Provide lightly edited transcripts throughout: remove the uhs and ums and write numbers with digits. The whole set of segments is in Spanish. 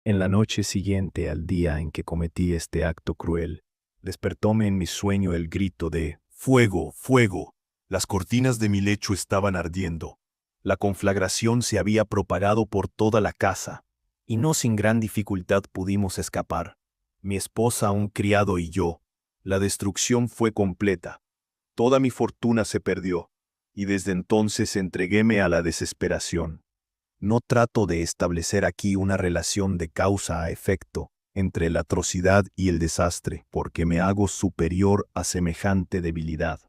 En la noche siguiente al día en que cometí este acto cruel, despertóme en mi sueño el grito de «¡Fuego, fuego!». Las cortinas de mi lecho estaban ardiendo. La conflagración se había propagado por toda la casa, y no sin gran dificultad pudimos escapar. Mi esposa, un criado y yo. La destrucción fue completa. Toda mi fortuna se perdió, y desde entonces entreguéme a la desesperación. No trato de establecer aquí una relación de causa a efecto entre la atrocidad y el desastre, porque me hago superior a semejante debilidad,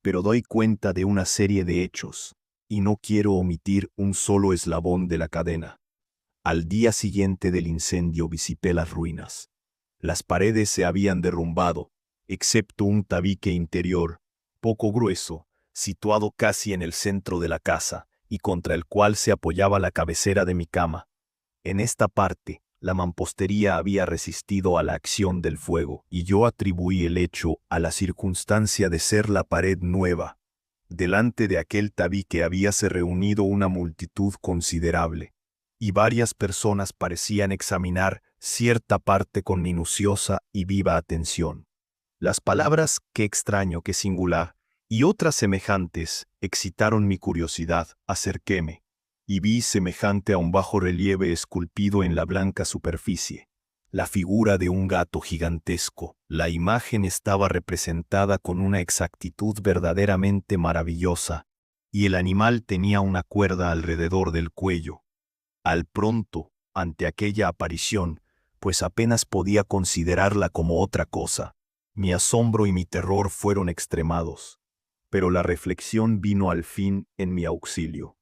pero doy cuenta de una serie de hechos, y no quiero omitir un solo eslabón de la cadena. Al día siguiente del incendio visité las ruinas. Las paredes se habían derrumbado, excepto un tabique interior, poco grueso, situado casi en el centro de la casa, y contra el cual se apoyaba la cabecera de mi cama. En esta parte, la mampostería había resistido a la acción del fuego, y yo atribuí el hecho a la circunstancia de ser la pared nueva. Delante de aquel tabique habíase reunido una multitud considerable, y varias personas parecían examinar cierta parte con minuciosa y viva atención. Las palabras «qué extraño, qué singular» y otras semejantes excitaron mi curiosidad. Acerquéme, y vi semejante a un bajo relieve esculpido en la blanca superficie la figura de un gato gigantesco. La imagen estaba representada con una exactitud verdaderamente maravillosa, y el animal tenía una cuerda alrededor del cuello. Al pronto, ante aquella aparición, pues apenas podía considerarla como otra cosa, mi asombro y mi terror fueron extremados. Pero la reflexión vino al fin en mi auxilio.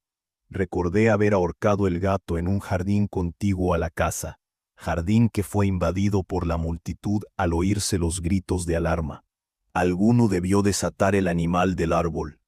Recordé haber ahorcado el gato en un jardín contiguo a la casa, jardín que fue invadido por la multitud al oírse los gritos de alarma. Alguno debió desatar el animal del árbol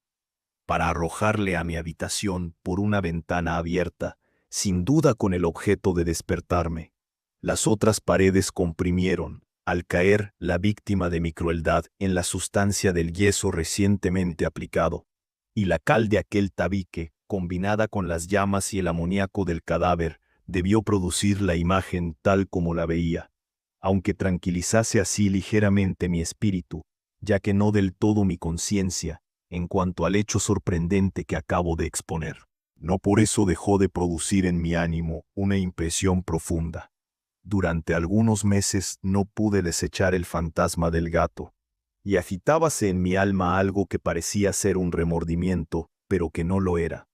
para arrojarle a mi habitación por una ventana abierta, sin duda con el objeto de despertarme. Las otras paredes comprimieron, al caer la víctima de mi crueldad en la sustancia del yeso recientemente aplicado, y la cal de aquel tabique, combinada con las llamas y el amoníaco del cadáver, debió producir la imagen tal como la veía, aunque tranquilizase así ligeramente mi espíritu, ya que no del todo mi conciencia, en cuanto al hecho sorprendente que acabo de exponer. No por eso dejó de producir en mi ánimo una impresión profunda. Durante algunos meses no pude desechar el fantasma del gato, y agitábase en mi alma algo que parecía ser un remordimiento, pero que no lo era.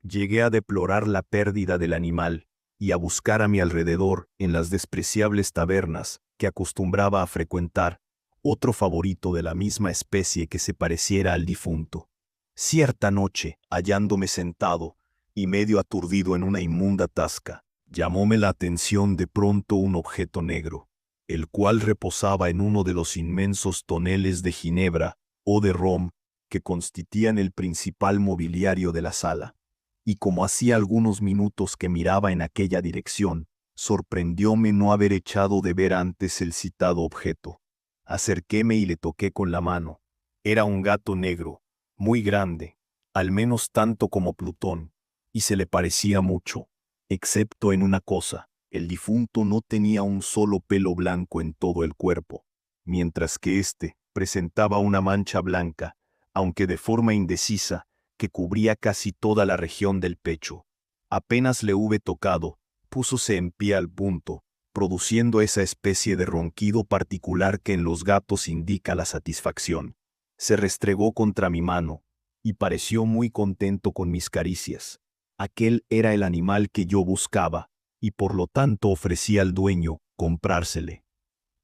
Llegué a deplorar la pérdida del animal, y a buscar a mi alrededor, en las despreciables tabernas que acostumbraba a frecuentar, otro favorito de la misma especie que se pareciera al difunto. Cierta noche, hallándome sentado y medio aturdido en una inmunda tasca, llamóme la atención de pronto un objeto negro, el cual reposaba en uno de los inmensos toneles de ginebra o de rom que constituían el principal mobiliario de la sala. Y como hacía algunos minutos que miraba en aquella dirección, sorprendióme no haber echado de ver antes el citado objeto. Acerquéme y le toqué con la mano. Era un gato negro, muy grande, al menos tanto como Plutón, y se le parecía mucho, excepto en una cosa: el difunto no tenía un solo pelo blanco en todo el cuerpo, mientras que éste presentaba una mancha blanca, aunque de forma indecisa, que cubría casi toda la región del pecho. Apenas le hube tocado, púsose en pie al punto, produciendo esa especie de ronquido particular que en los gatos indica la satisfacción. Se restregó contra mi mano, y pareció muy contento con mis caricias. Aquel era el animal que yo buscaba, y por lo tanto ofrecí al dueño comprársele.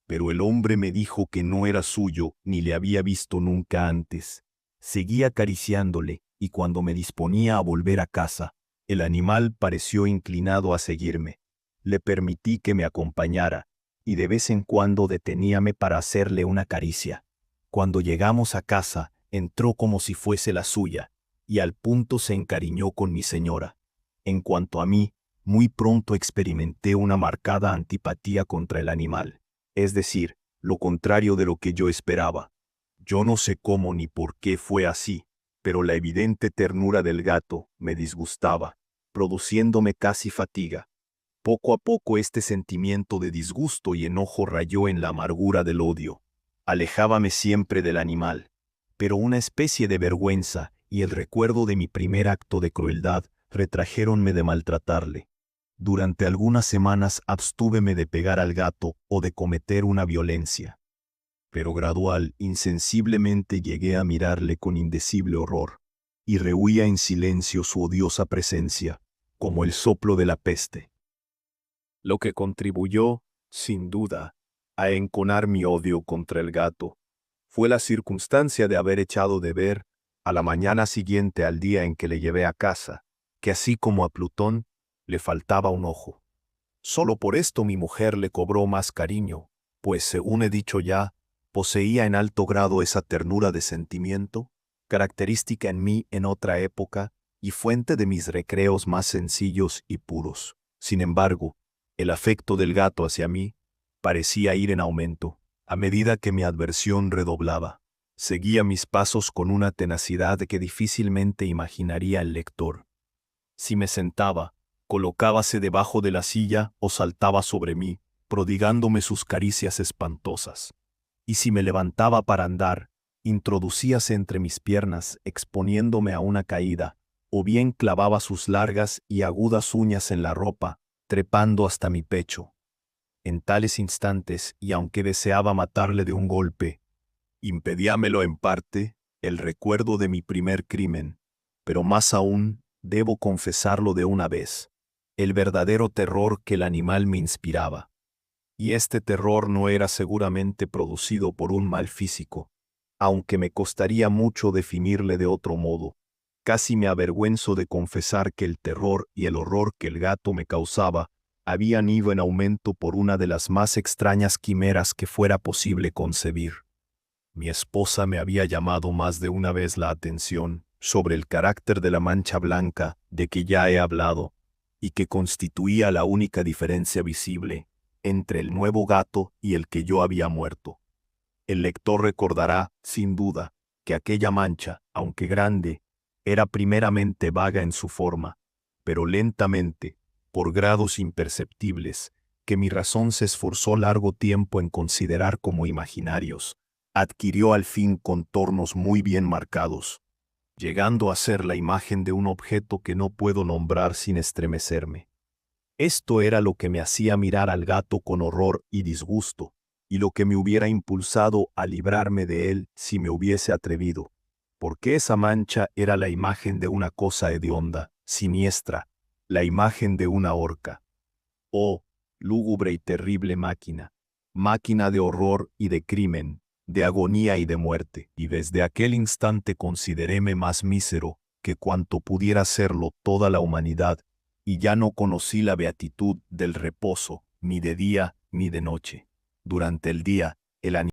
Pero el hombre me dijo que no era suyo ni le había visto nunca antes. Seguí acariciándole, y cuando me disponía a volver a casa, el animal pareció inclinado a seguirme. Le permití que me acompañara, y de vez en cuando deteníame para hacerle una caricia. Cuando llegamos a casa, entró como si fuese la suya, y al punto se encariñó con mi señora. En cuanto a mí, muy pronto experimenté una marcada antipatía contra el animal, es decir, lo contrario de lo que yo esperaba. Yo no sé cómo ni por qué fue así, pero la evidente ternura del gato me disgustaba, produciéndome casi fatiga. Poco a poco este sentimiento de disgusto y enojo rayó en la amargura del odio. Alejábame siempre del animal, pero una especie de vergüenza y el recuerdo de mi primer acto de crueldad retrájeronme de maltratarle. Durante algunas semanas abstúveme de pegar al gato o de cometer una violencia. Pero gradual, insensiblemente llegué a mirarle con indecible horror, y rehuía en silencio su odiosa presencia, como el soplo de la peste. Lo que contribuyó, sin duda, a enconar mi odio contra el gato, fue la circunstancia de haber echado de ver, a la mañana siguiente al día en que le llevé a casa, que así como a Plutón, le faltaba un ojo. Solo por esto mi mujer le cobró más cariño, pues según he dicho ya, poseía en alto grado esa ternura de sentimiento, característica en mí en otra época y fuente de mis recreos más sencillos y puros. Sin embargo, el afecto del gato hacia mí parecía ir en aumento, a medida que mi adversión redoblaba. Seguía mis pasos con una tenacidad que difícilmente imaginaría el lector. Si me sentaba, colocábase debajo de la silla o saltaba sobre mí, prodigándome sus caricias espantosas. Y si me levantaba para andar, introducíase entre mis piernas, exponiéndome a una caída, o bien clavaba sus largas y agudas uñas en la ropa, trepando hasta mi pecho. En tales instantes, y aunque deseaba matarle de un golpe, impedíamelo en parte el recuerdo de mi primer crimen, pero más aún, debo confesarlo de una vez, el verdadero terror que el animal me inspiraba. Y este terror no era seguramente producido por un mal físico, aunque me costaría mucho definirle de otro modo. Casi me avergüenzo de confesar que el terror y el horror que el gato me causaba habían ido en aumento por una de las más extrañas quimeras que fuera posible concebir. Mi esposa me había llamado más de una vez la atención sobre el carácter de la mancha blanca de que ya he hablado, y que constituía la única diferencia visible entre el nuevo gato y el que yo había muerto. El lector recordará, sin duda, que aquella mancha, aunque grande, era primeramente vaga en su forma, pero lentamente, por grados imperceptibles, que mi razón se esforzó largo tiempo en considerar como imaginarios, adquirió al fin contornos muy bien marcados, llegando a ser la imagen de un objeto que no puedo nombrar sin estremecerme. Esto era lo que me hacía mirar al gato con horror y disgusto, y lo que me hubiera impulsado a librarme de él si me hubiese atrevido, porque esa mancha era la imagen de una cosa hedionda, siniestra, la imagen de una horca. Oh, lúgubre y terrible máquina, máquina de horror y de crimen, de agonía y de muerte, y desde aquel instante consideréme más mísero que cuanto pudiera serlo toda la humanidad, y ya no conocí la beatitud del reposo, ni de día ni de noche. Durante el día, el